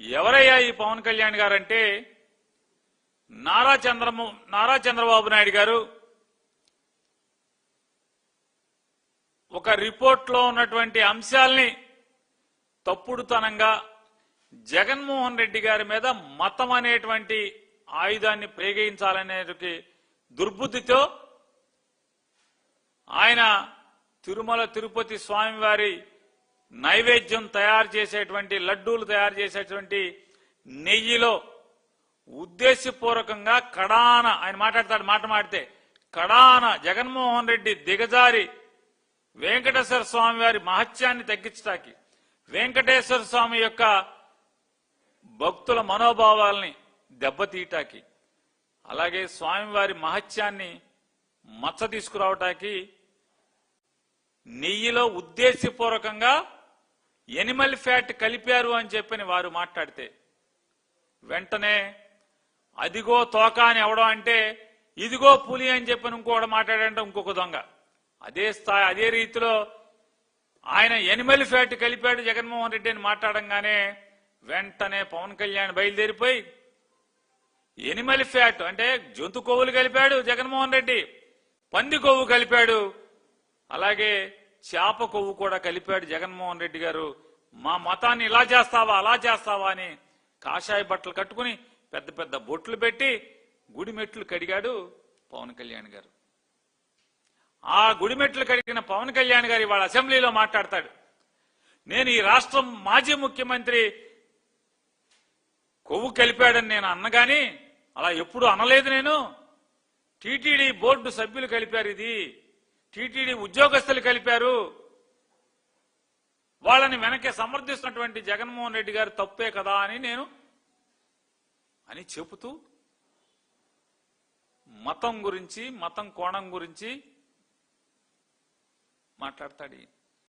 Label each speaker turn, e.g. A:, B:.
A: ఎవరయ్యా ఈ పవన్ కళ్యాణ్ గారంటే నారా చంద్రబాబు నాయుడు గారు ఒక రిపోర్ట్లో ఉన్నటువంటి అంశాల్ని తప్పుడుతనంగా జగన్మోహన్ రెడ్డి గారి మీద మతం అనేటువంటి ఆయుధాన్ని ప్రయోగించాలనే దుర్బుద్ధితో ఆయన తిరుమల తిరుపతి స్వామివారి నైవేద్యం తయారు చేసేటువంటి లడ్డూలు తయారు చేసేటువంటి నెయ్యిలో ఉద్దేశపూర్వకంగా కడాన ఆయన మాట్లాడితే కడాన జగన్మోహన్ రెడ్డి దిగజారి వెంకటేశ్వర స్వామి వారి మహత్యాన్ని తగ్గించడానికి వెంకటేశ్వర స్వామి యొక్క భక్తుల మనోభావాల్ని దెబ్బతీయటానికి అలాగే స్వామివారి మహత్యాన్ని మచ్చ తీసుకురావటానికి నెయ్యిలో ఉద్దేశపూర్వకంగా ఎనిమల్ ఫ్యాట్ కలిపారు అని చెప్పని వారు మాట్లాడితే వెంటనే అదిగో తోక అని ఎవడం అంటే ఇదిగో పులి అని చెప్పని ఇంకోటి మాట్లాడంటే ఇంకొక దొంగ అదే రీతిలో ఆయన ఎనిమల్ ఫ్యాట్ కలిపాడు జగన్మోహన్ రెడ్డి అని మాట్లాడంగానే వెంటనే పవన్ కళ్యాణ్ బయలుదేరిపోయి ఎనిమల్ ఫ్యాట్ అంటే జంతు కొవ్వులు కలిపాడు జగన్మోహన్ రెడ్డి, పంది కొవ్వు కలిపాడు, అలాగే చేప కొవ్వు కూడా కలిపాడు జగన్మోహన్ రెడ్డి గారు. మా మతాన్ని ఇలా చేస్తావా అలా చేస్తావా అని కాషాయ బట్టలు కట్టుకుని పెద్ద పెద్ద బొట్లు పెట్టి గుడిమెట్లు కడిగాడు పవన్ కళ్యాణ్ గారు. ఆ గుడిమెట్లు కడిగిన పవన్ కళ్యాణ్ గారు ఇవాళ అసెంబ్లీలో మాట్లాడతాడు, నేను ఈ రాష్ట్రం మాజీ ముఖ్యమంత్రి కొవ్వు కలిపాడని నేను అన్నగాని అలా ఎప్పుడు అనలేదు. నేను టీటీడీ బోర్డు సభ్యులు కలిపారు, ఇది టీటీడీ ఉద్యోగస్తులు కలిపారు, వాళ్ళని వెనక్కి సమర్థిస్తున్నటువంటి జగన్మోహన్ రెడ్డి గారు తప్పే కదా అని చెబుతూ మతం గురించి మతం కోణం గురించి మాట్లాడతాడు.